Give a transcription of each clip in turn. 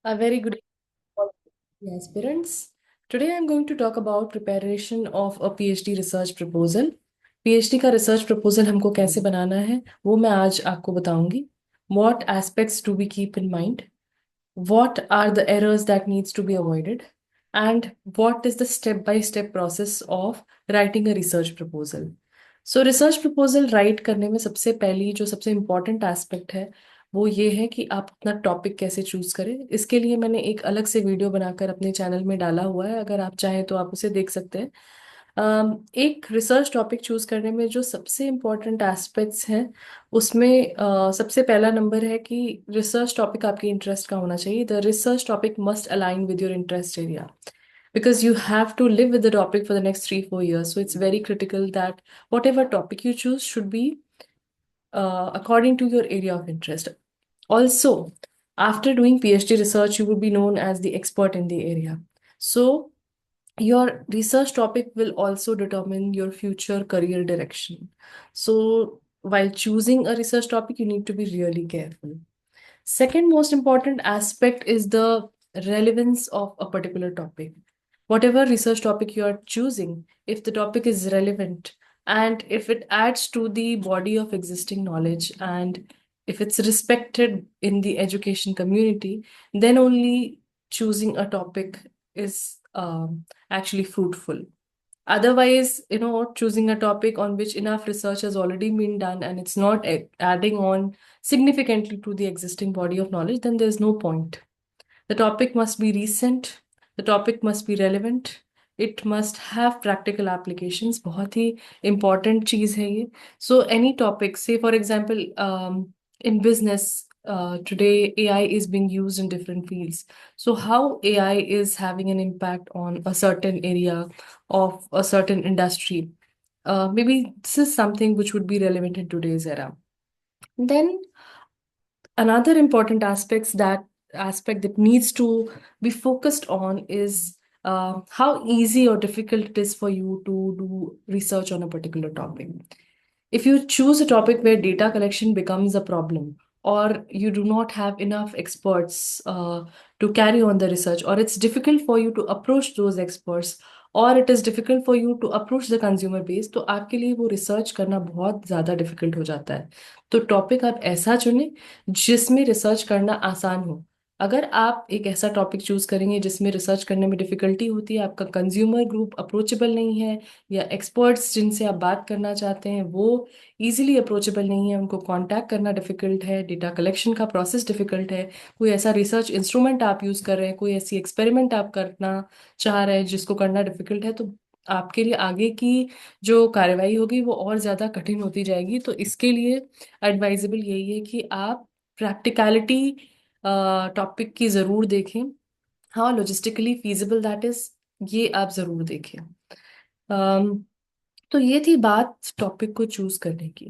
A very good evening, all the aspirants. Today I'm going to talk about preparation of a PhD research proposal. PhD का research proposal हमको कैसे बनाना है वो मैं आज आपको बताऊंगी. What aspects do we keep in mind? What are the errors that needs to be avoided? And what is the step-by-step process of writing a research proposal? So research proposal right करने में सबसे पहली जो सबसे important aspect है वो ये है कि आप अपना टॉपिक कैसे चूज करें. इसके लिए मैंने एक अलग से वीडियो बनाकर अपने चैनल में डाला हुआ है, अगर आप चाहें तो आप उसे देख सकते हैं. एक रिसर्च टॉपिक चूज करने में जो सबसे इम्पॉर्टेंट एस्पेक्ट्स हैं उसमें सबसे पहला नंबर है कि रिसर्च टॉपिक आपके इंटरेस्ट का होना चाहिए. The research topic must align with your interest area, because you have to live with the topic for the next 3 4 years. So it's very critical that whatever topic you choose should be according to your area of interest. Also, after doing PhD research, you will be known as the expert in the area. So your research topic will also determine your future career direction. So while choosing a research topic, you need to be really careful. Second most important aspect is the relevance of a particular topic. Whatever research topic you are choosing, if the topic is relevant and if it adds to the body of existing knowledge and if it's respected in the education community, then only choosing a topic is actually fruitful. Otherwise, choosing a topic on which enough research has already been done and it's not adding on significantly to the existing body of knowledge, then there's no point. The topic must be recent, the topic must be relevant, it must have practical applications. बहुत ही important चीज़ है ये. So any topic, say for example, in business, today AI is being used in different fields. So how AI is having an impact on a certain area of a certain industry. Maybe this is something which would be relevant in today's era. Then another important aspect that needs to be focused on is how easy or difficult it is for you to do research on a particular topic. If you choose a topic where data collection becomes a problem, or you do not have enough experts to carry on the research, or it's difficult for you to approach those experts, और it is difficult for you to approach the consumer base, तो आपके लिए वो research करना बहुत ज़्यादा difficult हो जाता है. तो टॉपिक आप ऐसा चुनें जिसमें रिसर्च करना आसान हो. अगर आप एक ऐसा टॉपिक चूज करेंगे जिसमें रिसर्च करने में डिफिकल्टी होती है, आपका कंज्यूमर ग्रुप अप्रोचेबल नहीं है, या एक्सपर्ट्स जिनसे आप बात करना चाहते हैं वो इजीली अप्रोचेबल नहीं है, उनको कांटेक्ट करना डिफिकल्ट है, डेटा कलेक्शन का प्रोसेस डिफिकल्ट है, कोई ऐसा रिसर्च इंस्ट्रूमेंट आप यूज कर रहे हैं, कोई ऐसी एक्सपेरिमेंट आप करना चाह रहे हैं जिसको करना डिफिकल्ट है, तो आपके लिए आगे की जो कार्रवाई होगी वो और ज़्यादा कठिन होती जाएगी. तो इसके लिए एडवाइजेबल यही है कि आप प्रैक्टिकलिटी टॉपिक की ज़रूर देखें. हाँ, लॉजिस्टिकली फीजिबल दैट इज़, ये आप ज़रूर देखें. तो ये थी बात टॉपिक को चूज करने की.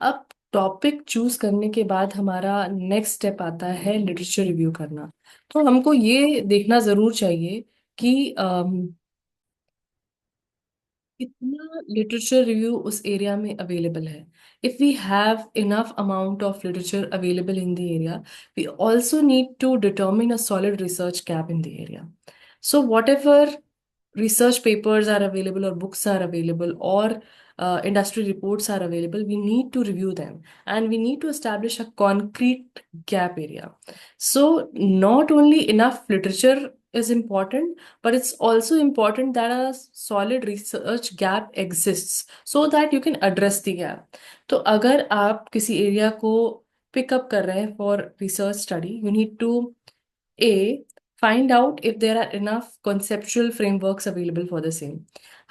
अब टॉपिक चूज करने के बाद हमारा नेक्स्ट स्टेप आता है लिटरेचर रिव्यू करना. तो हमको ये देखना जरूर चाहिए कि कितना लिटरेचर रिव्यू उस एरिया में अवेलेबल है. If we have enough amount of literature available in the area, we also need to determine a solid research gap in the area. So whatever research papers are available or books are available or industry reports are available, we need to review them and we need to establish a concrete gap area. So not only enough literature is important, but it's also important that a solid research gap exists so that you can address the gap. तो अगर आप किसी area को pick up कर रहे हैं for research study, you need to A, find out if there are enough conceptual frameworks available for the same.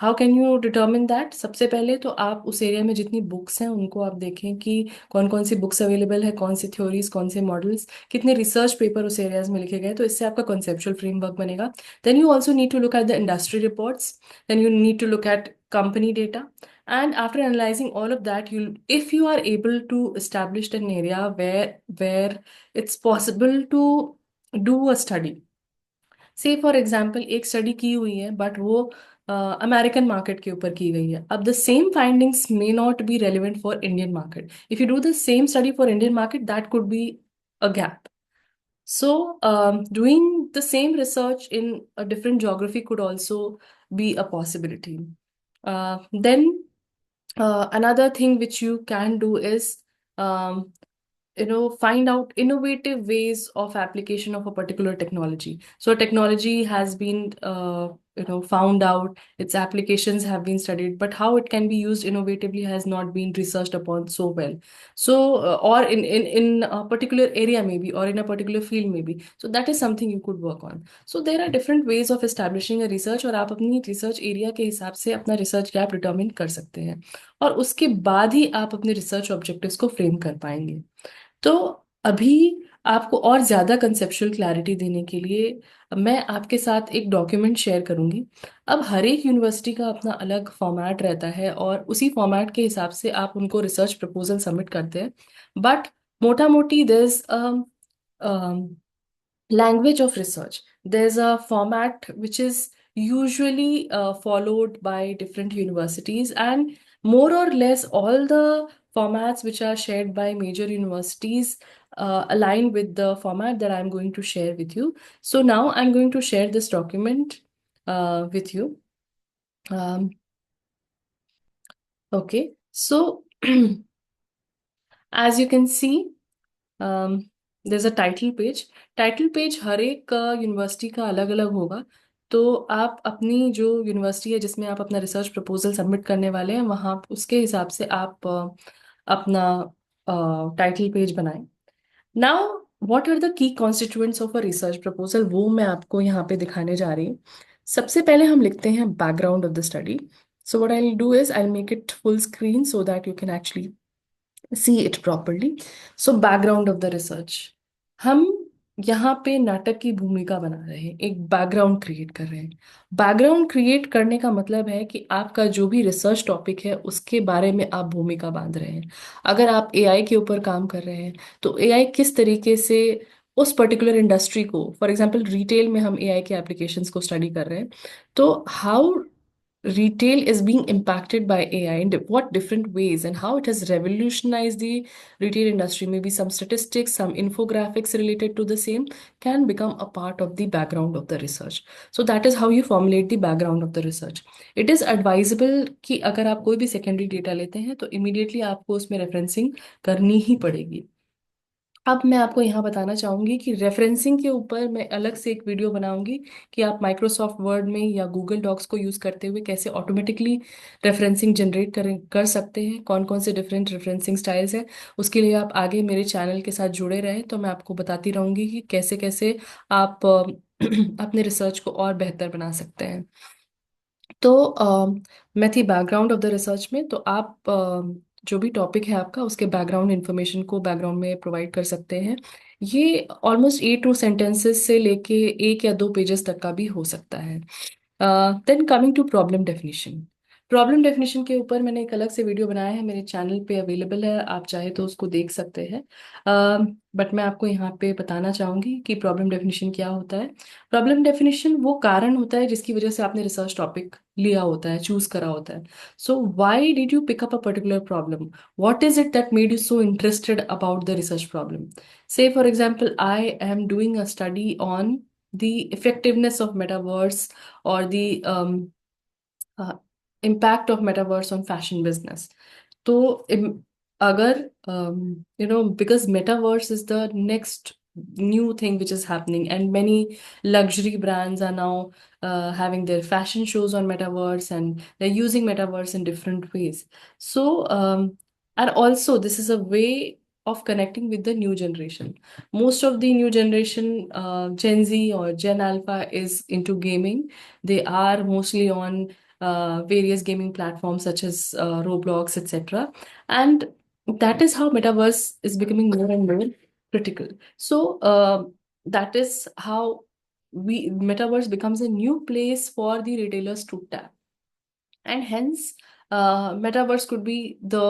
How can you determine that? सबसे पहले तो आप उस एरिया में जितनी बुक्स हैं उनको आप देखें कि कौन कौन सी बुक्स अवेलेबल है, कौन सी थ्योरीज, कौन से मॉडल्स, कितने रिसर्च पेपर उस एरियाज में लिखे गए, तो इससे आपका conceptual framework बनेगा. Then you also need to look at the industry reports. Then you need to look at company data. And after analyzing all of that, if you are able to establish an area where it's possible to do a study. से for example एक study की हुई है but वो American market के ऊपर की गई है. अब the same findings may not be relevant for Indian market. If you do the same study for Indian market, that could be a gap. So, doing the same research in a different geography could also be a possibility. Then, another thing which you can do is, um, find out innovative ways of application of a particular technology. So a technology has been found out, its applications have been studied, but how it can be used innovatively has not been researched upon so well. So or in a particular area maybe, or in a particular field maybe, so that is something you could work on. So there are different ways of establishing a research, और आप अपनी research area के हिसाब से अपना research gap determine कर सकते हैं, और उसके बाद ही आप अपने रिसर्च ऑब्जेक्टिव्स को फ्रेम कर पाएंगे। तो अभी आपको और ज़्यादा कंसेप्चुअल क्लैरिटी देने के लिए मैं आपके साथ एक डॉक्यूमेंट शेयर करूंगी। अब हर एक यूनिवर्सिटी का अपना अलग फॉर्मेट रहता है, और उसी फॉर्मेट के हिसाब से आप उनको रिसर्च प्रपोजल सबमिट करते हैं। बट मोटा मोटी there is language of research. There's a format which is usually followed by different universities, and more or less all the formats which are shared by major universities align with the format that I'm going to share with you. So now I'm going to share this document with you. Um, okay, so as you can see, there's a title page. Title page हर एक university का अलग अलग होगा। तो आप अपनी जो यूनिवर्सिटी है जिसमें आप अपना रिसर्च प्रपोजल सबमिट करने वाले हैं, वहाँ उसके हिसाब से आप अपना टाइटल पेज बनाएं। Now what are the key constituents of a research proposal, वो मैं आपको यहाँ पे दिखाने जा रही हूँ। सबसे पहले हम लिखते हैं background of the study. So what I will do is I will make it full screen so that you can actually see it properly. So background of the research, हम यहाँ पे नाटक की भूमिका बना रहे हैं, एक बैकग्राउंड क्रिएट कर रहे हैं। बैकग्राउंड क्रिएट करने का मतलब है कि आपका जो भी रिसर्च टॉपिक है उसके बारे में आप भूमिका बांध रहे हैं। अगर आप एआई के ऊपर काम कर रहे हैं, तो एआई किस तरीके से उस पर्टिकुलर इंडस्ट्री को, फॉर एग्जांपल रिटेल में हम एआई के एप्लीकेशंस को स्टडी कर रहे हैं, तो how retail is being impacted by AI in what different ways, and how it has revolutionized the retail industry. Maybe some statistics, some infographics related to the same can become a part of the background of the research. So that is how you formulate the background of the research. It is advisable कि अगर आप कोई भी secondary data लेते हैं तो immediately आपको उसमें referencing करनी ही पड़ेगी। अब मैं आपको यहाँ बताना चाहूंगी कि रेफरेंसिंग के ऊपर मैं अलग से एक वीडियो बनाऊंगी, कि आप माइक्रोसॉफ्ट वर्ड में या गूगल डॉक्स को यूज करते हुए कैसे ऑटोमेटिकली रेफरेंसिंग जनरेट कर सकते हैं, कौन कौन से डिफरेंट रेफरेंसिंग स्टाइल्स हैं। उसके लिए आप आगे मेरे चैनल के साथ जुड़े रहें, तो मैं आपको बताती रहूंगी कि कैसे कैसे आप अपने रिसर्च को और बेहतर बना सकते हैं। तो मैं थी बैकग्राउंड ऑफ द रिसर्च में। तो आप जो भी टॉपिक है आपका, उसके बैकग्राउंड इन्फॉर्मेशन को बैकग्राउंड में प्रोवाइड कर सकते हैं। ये ऑलमोस्ट 8 2 सेंटेंसेस से लेके 1 या 2 पेजेस तक का भी हो सकता है। Then coming to problem definition. Problem definition के ऊपर मैंने एक अलग से वीडियो बनाया है, मेरे चैनल पे अवेलेबल है, आप चाहे तो उसको देख सकते हैं। बट मैं आपको यहाँ पे बताना चाहूंगी कि प्रॉब्लम डेफिनेशन क्या होता है। प्रॉब्लम डेफिनेशन वो कारण होता है जिसकी वजह से आपने रिसर्च टॉपिक लिया होता है, चूज करा होता है। So why did you pick up a particular problem, what is it that made you so interested about the research problem. Say for example I am doing a study on the effectiveness of metaverse, or the impact of metaverse on fashion business. तो अगर because metaverse is the next new thing which is happening, and many luxury brands are now having their fashion shows on metaverse, and they're using metaverse in different ways. So and also this is a way of connecting with the new generation. Most of the new generation, Gen Z or Gen Alpha, is into gaming. They are mostly on various gaming platforms such as Roblox, etc. And that is how metaverse is becoming more and more critical. So that is how we metaverse becomes a new place for the retailers to tap, and hence metaverse could be the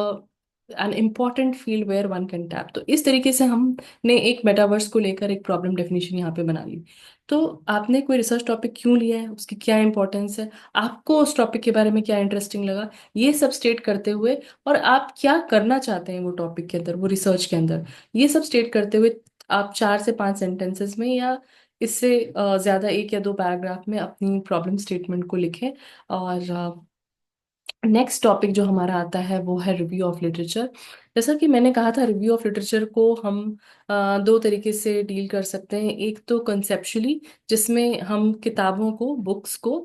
an important field where one can tap. तो इस तरीके से हमने एक metaverse को लेकर एक problem definition यहाँ पे बना ली। तो आपने कोई रिसर्च टॉपिक क्यों लिया है, उसकी क्या इंपॉर्टेंस है, आपको उस टॉपिक के बारे में क्या इंटरेस्टिंग लगा, ये सब स्टेट करते हुए, और आप क्या करना चाहते हैं वो टॉपिक के अंदर, वो रिसर्च के अंदर, ये सब स्टेट करते हुए आप 4 से 5 सेंटेंसेस में या इससे ज़्यादा एक या दो पैराग्राफ में अपनी प्रॉब्लम स्टेटमेंट को लिखें। और नेक्स्ट टॉपिक जो हमारा आता है वो है रिव्यू ऑफ लिटरेचर। जैसा कि मैंने कहा था, रिव्यू ऑफ लिटरेचर को हम दो तरीके से डील कर सकते हैं। एक तो कंसेप्चुअली, जिसमें हम किताबों को, बुक्स को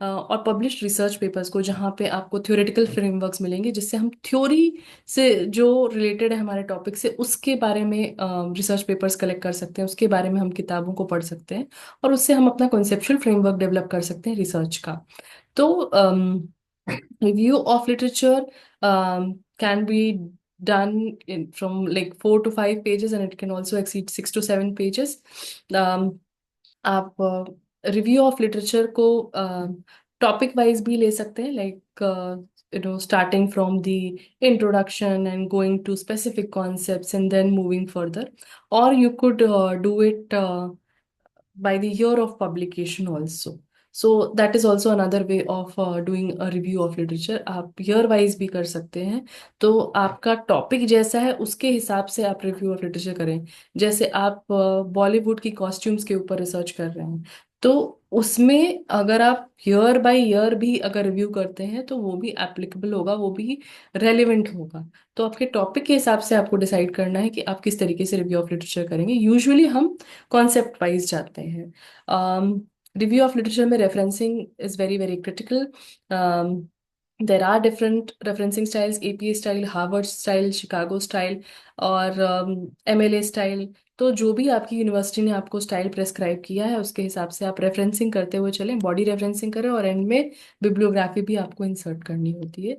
और पब्लिश्ड रिसर्च पेपर्स को, जहाँ पे आपको थ्योरेटिकल फ्रेमवर्क्स मिलेंगे जिससे हम थ्योरी से जो रिलेटेड है हमारे टॉपिक से, उसके बारे में रिसर्च पेपर्स कलेक्ट कर सकते हैं, उसके बारे में हम किताबों को पढ़ सकते हैं और उससे हम अपना कॉन्सेप्चुअल फ्रेमवर्क डेवलप कर सकते हैं रिसर्च का। तो review of literature can be done from like 4 to 5 pages, and it can also exceed 6 to 7 pages. um, आप रिव्यू ऑफ लिटरेचर को टॉपिक वाइज भी ले सकते हैं, like starting from the introduction and going to specific concepts and then moving further, और you could do it by the year of publication also. So that is also another way of doing a review of literature. आप year wise भी कर सकते हैं। तो आपका topic जैसा है उसके हिसाब से आप रिव्यू ऑफ लिटरेचर करें। जैसे आप बॉलीवुड की कॉस्ट्यूम्स के ऊपर रिसर्च कर रहे हैं, तो उसमें अगर आप ईयर बाय ईयर भी अगर रिव्यू करते हैं तो वो भी एप्लीकेबल होगा, वो भी रेलिवेंट होगा। तो आपके टॉपिक के हिसाब से आपको डिसाइड करना है कि आप किस तरीके से रिव्यू ऑफ लिटरेचर करेंगे। यूजुअली हम कॉन्सेप्ट वाइज जाते हैं। रिव्यू ऑफ लिटरेचर में referencing is very very critical. There are different referencing styles, APA style, Harvard style, Chicago style और एमएलए स्टाइल। तो जो भी आपकी यूनिवर्सिटी ने आपको स्टाइल प्रेस्क्राइब किया है उसके हिसाब से आप रेफरेंसिंग करते हुए चलें, बॉडी रेफरेंसिंग करें और एंड में बिब्लियोग्राफी भी आपको इंसर्ट करनी होती है।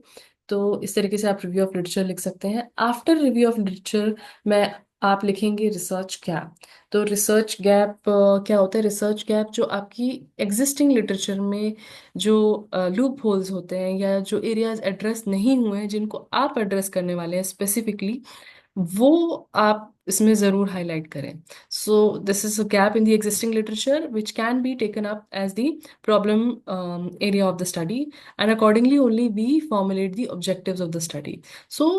तो इस तरीके से आप रिव्यू ऑफ लिटरेचर लिख सकते हैं। आफ्टर रिव्यू ऑफ लिटरेचर में आप लिखेंगे रिसर्च गैप। तो रिसर्च गैप क्या होता है? रिसर्च गैप जो आपकी एग्जिस्टिंग लिटरेचर में जो लूप होल्स होते हैं या जो एरियाज एड्रेस नहीं हुए हैं जिनको आप एड्रेस करने वाले हैं स्पेसिफिकली, वो आप इसमें जरूर हाईलाइट करें। So this is a gap in the existing literature which can be taken up as the problem area of the study, and accordingly only we formulate the objectives of the study. So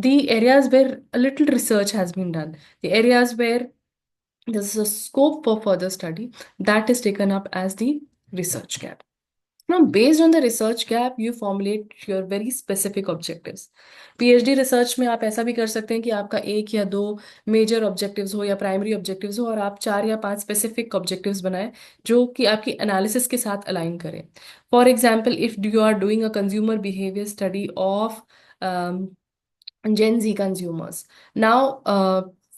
the areas where a little research has been done, the areas where there's a scope for further study, that is taken up as the research gap. Now, based on the research gap, you formulate your very specific objectives. PhD research में आप ऐसा भी कर सकते हैं कि आपका एक या दो मेजर ऑब्जेक्टिव्स हो या प्राइमरी ऑब्जेक्टिव्स हो और आप 4 या 5 स्पेसिफिक ऑब्जेक्टिव्स बनाएं जो कि आपकी एनालिसिस के साथ अलाइन करें। For example, if you are doing a consumer behaviour study of Gen Z consumers. Now,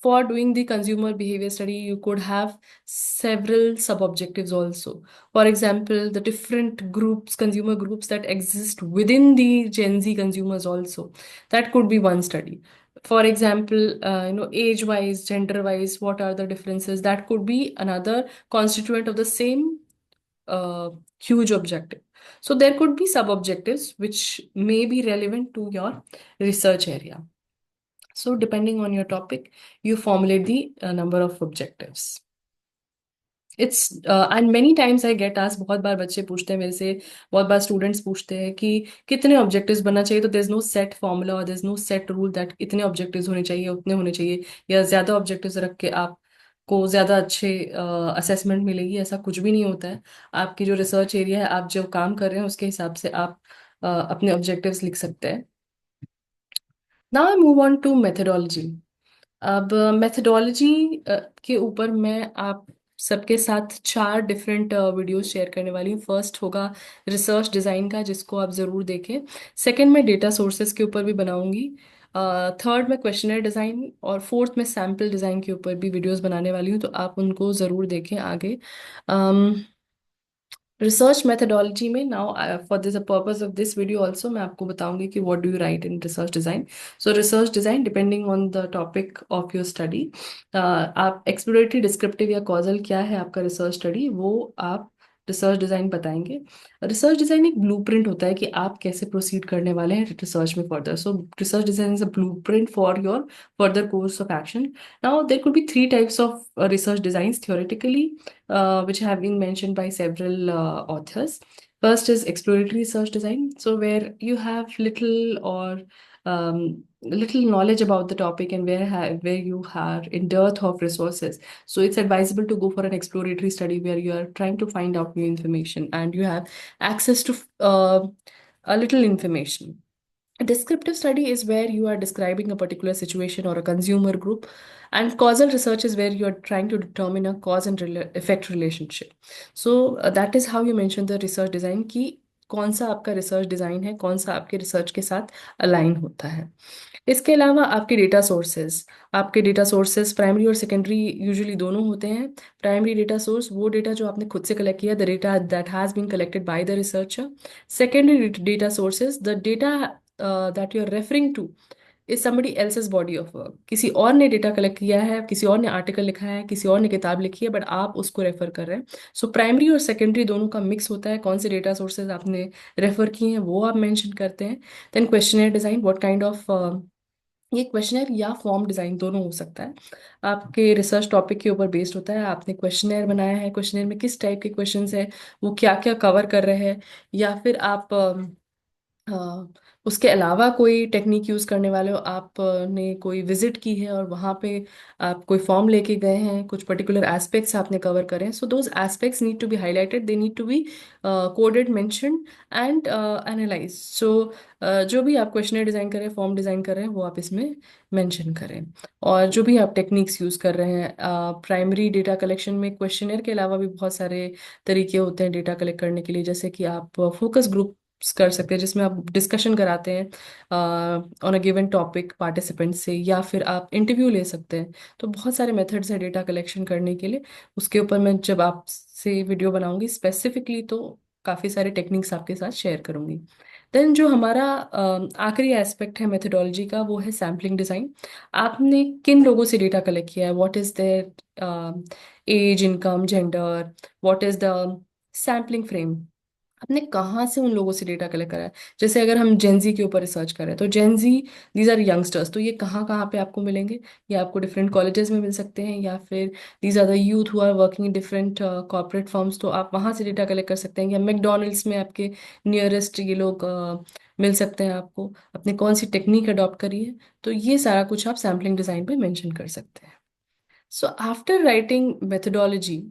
for doing the consumer behavior study, you could have several sub-objectives also. For example, the different groups, consumer groups that exist within the Gen Z consumers also. That could be one study. For example, age-wise, gender-wise, what are the differences? That could be another constituent of the same uh, huge objective. So there could be sub-objectives which may be relevant to your research area. So depending on your topic, you formulate the number of objectives. It's and many times I get asked, बहुत बार बच्चे पूछते हैं मेरे से, बहुत बार students पूछते हैं कि कितने ऑब्जेक्टिव्स बनना चाहिए। तो there's no set formula और there's no set rule that इतने ऑब्जेक्टिव्स होने चाहिए, उतने होने चाहिए, या ज़्यादा ऑब्जेक्टिव्स रख के आपको ज़्यादा अच्छे असेसमेंट मिलेगी, ऐसा कुछ भी नहीं होता है। आपकी जो रिसर्च एरिया है, आप जो काम कर रहे हैं उसके हिसाब से आप अपने ऑब्जेक्टिव्स लिख सकते हैं। Now I move on to methodology. अब मेथडोलॉजी के ऊपर मैं आप सबके साथ 4 डिफरेंट वीडियोस शेयर करने वाली हूँ। फर्स्ट होगा रिसर्च डिज़ाइन का, जिसको आप ज़रूर देखें। सेकंड में डेटा सोर्सेज के ऊपर भी बनाऊंगी। थर्ड में क्वेश्चनर डिज़ाइन, और फोर्थ में सैम्पल डिज़ाइन के ऊपर भी वीडियोस बनाने वाली हूँ, तो आप उनको ज़रूर देखें आगे। रिसर्च मेथडोलॉजी में now for this purpose of this video also मैं आपको बताऊंगी कि what do you right in research design. So research design depending on the topic of your study, आप एक्सप्लोरेटरी, डिस्क्रिप्टिव या कॉजल क्या है आपका रिसर्च स्टडी, वो आप रिसर्च डिजाइन बताएंगे। रिसर्च डिजाइन एक ब्लूप्रिंट होता है कि आप कैसे प्रोसीड करने वाले हैं रिसर्च में further. So research design is a blueprint for your further course of action. Now, there could be 3 types of research designs theoretically, which have been mentioned by several authors. First is exploratory research design, so where you have little or little knowledge about the topic and where you are in dearth of resources. So it's advisable to go for an exploratory study where you are trying to find out new information and you have access to a little information. A descriptive study is where you are describing a particular situation or a consumer group, and causal research is where you are trying to determine a cause and effect relationship. So that is how you mention the research design कि कौन सा आपका research design है, कौन सा आपके research के साथ अलाइन होता है। इसके अलावा आपके डेटा सोर्सेज प्राइमरी और सेकेंडरी यूजुअली दोनों होते हैं। प्राइमरी डेटा सोर्स वो डेटा जो आपने खुद से कलेक्ट किया, the data that has been collected by the researcher. Secondary data sources the data that you are referring to is somebody else's body of work. किसी और ने डेटा कलेक्ट किया है, किसी और ने आर्टिकल लिखा है, किसी और ने किताब लिखी है, बट आप उसको रेफर कर रहे हैं। सो प्राइमरी और सेकेंडरी दोनों का मिक्स होता है। कौन से डेटा सोर्सेज आपने रेफर किए हैं वो आप मेंशन करते हैं। Then questionnaire design, what kind of, ये क्वेश्चनर या फॉर्म डिजाइन दोनों हो सकता है, आपके रिसर्च टॉपिक के ऊपर बेस्ड होता है। आपने क्वेश्चनर बनाया है, क्वेश्चनर में किस टाइप के क्वेश्चंस है, वो क्या क्या कवर कर रहे हैं, या फिर आप हाँ, उसके अलावा कोई टेक्निक यूज करने वाले हो, आपने कोई विजिट की है और वहाँ पे आप कोई फॉर्म लेके गए हैं, कुछ पर्टिकुलर एस्पेक्ट्स आपने कवर करे हैं। So those aspects need to be highlighted, they need to be coded, mentioned and analyse. So जो भी आप क्वेश्चनर डिजाइन कर रहे हैं, फॉर्म डिजाइन कर रहे हैं, वो आप इसमें मेंशन करें। और जो भी आप टेक्निक्स यूज कर रहे हैं, प्राइमरी डेटा कलेक्शन में क्वेश्चनर के अलावा भी बहुत सारे तरीके होते हैं डेटा कलेक्ट करने के लिए, जैसे कि आप फोकस ग्रुप कर सकते हैं जिसमें आप डिस्कशन कराते हैं on a given topic participant से, या फिर आप इंटरव्यू ले सकते हैं। तो बहुत सारे मेथड्स हैं डेटा कलेक्शन करने के लिए। उसके ऊपर मैं जब आपसे वीडियो बनाऊंगी स्पेसिफिकली तो काफ़ी सारे टेक्निक्स आपके साथ शेयर करूंगी। देन जो हमारा आखिरी एस्पेक्ट है मेथडोलॉजी का, वो है सैम्पलिंग डिज़ाइन। आपने किन लोगों से डेटा कलेक्ट किया है, what is their age, income, gender, what is the sampling frame, आपने कहाँ से उन लोगों से डेटा कलेक्ट करा है। जैसे अगर हम जेंजी के ऊपर रिसर्च करें तो जेंजी, दीज आर यंगस्टर्स, तो ये कहाँ कहाँ पे आपको मिलेंगे, ये आपको डिफरेंट कॉलेजेस में मिल सकते हैं, या फिर these are the youth who are working in different corporate firms, तो आप वहाँ से डेटा कलेक्ट कर सकते हैं। या मैकडोनल्ड्स में आपके नियरेस्ट ये लोग मिल सकते हैं आपको। अपने कौन सी टेक्निक अडॉप्ट करी है, तो ये सारा कुछ आप सैम्पलिंग डिजाइन पे मेंशन कर सकते हैं। So after writing methodology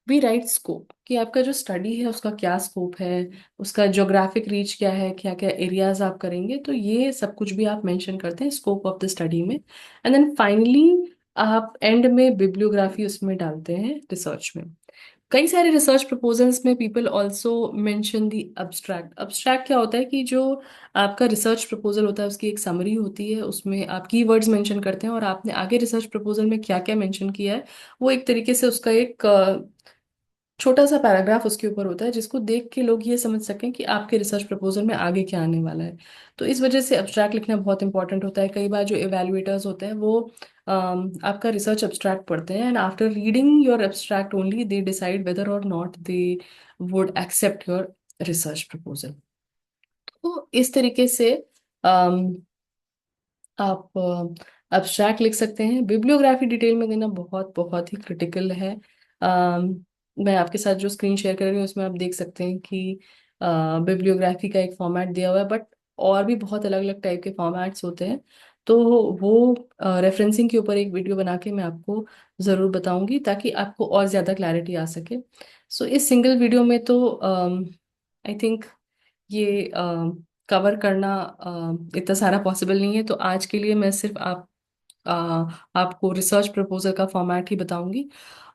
we write scope, कि आपका जो स्टडी है उसका क्या स्कोप है, उसका ज्योग्राफिक रीच क्या है, क्या क्या एरियाज आप करेंगे, तो ये सब कुछ भी आप मेंशन करते हैं स्कोप ऑफ द स्टडी में। एंड देन फाइनली आप एंड में बिब्लियोग्राफी उसमें डालते हैं रिसर्च में। कई सारे रिसर्च प्रपोजल्स में people also mention the abstract. Abstract क्या होता है कि जो आपका रिसर्च प्रपोजल होता है उसकी एक समरी होती है, उसमें आप कीवर्ड्स मेंशन करते हैं और आपने आगे रिसर्च प्रपोजल में क्या क्या मेंशन किया है वो एक तरीके से उसका एक छोटा सा पैराग्राफ उसके ऊपर होता है, जिसको देख के लोग ये समझ सकें कि आपके रिसर्च प्रपोजल में आगे क्या आने वाला है। तो इस वजह से एब्स्ट्रैक्ट लिखना बहुत इंपॉर्टेंट होता है। कई बार जो इवेल्युएटर्स होते हैं वो आपका रिसर्च एब्स्ट्रैक्ट पढ़ते हैं, and after reading your abstract only they decide whether or not they would accept your research proposal. तो इस तरीके से आप अब्स्ट्रैक्ट लिख सकते हैं। बिब्लियोग्राफी डिटेल में देना बहुत बहुत ही क्रिटिकल है। मैं आपके साथ जो स्क्रीन शेयर कर रही हूँ उसमें आप देख सकते हैं कि बिब्लियोग्राफी का एक फॉर्मेट दिया हुआ है, बट और भी बहुत अलग अलग टाइप के फॉर्मेट्स होते हैं। तो वो रेफरेंसिंग के ऊपर एक वीडियो बना के मैं आपको ज़रूर बताऊंगी ताकि आपको और ज़्यादा क्लैरिटी आ सके। सो इस सिंगल वीडियो में तो आई थिंक ये कवर करना इतना सारा पॉसिबल नहीं है। तो आज के लिए मैं सिर्फ अ, आपको रिसर्च प्रपोजल का फॉर्मेट ही बताऊंगी।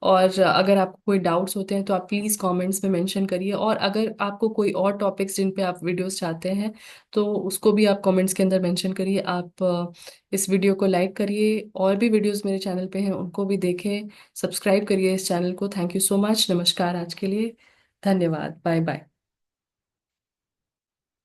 और अगर आपको कोई डाउट्स होते हैं तो आप प्लीज़ कमेंट्स में मेंशन करिए, और अगर आपको कोई और टॉपिक्स जिन पे आप वीडियोस चाहते हैं तो उसको भी आप कमेंट्स के अंदर मेंशन करिए। आप इस वीडियो को लाइक करिए, और भी वीडियोस मेरे चैनल पे हैं उनको भी देखें, सब्सक्राइब करिए इस चैनल को। थैंक यू सो मच, नमस्कार आज के लिए, धन्यवाद, बाय बाय।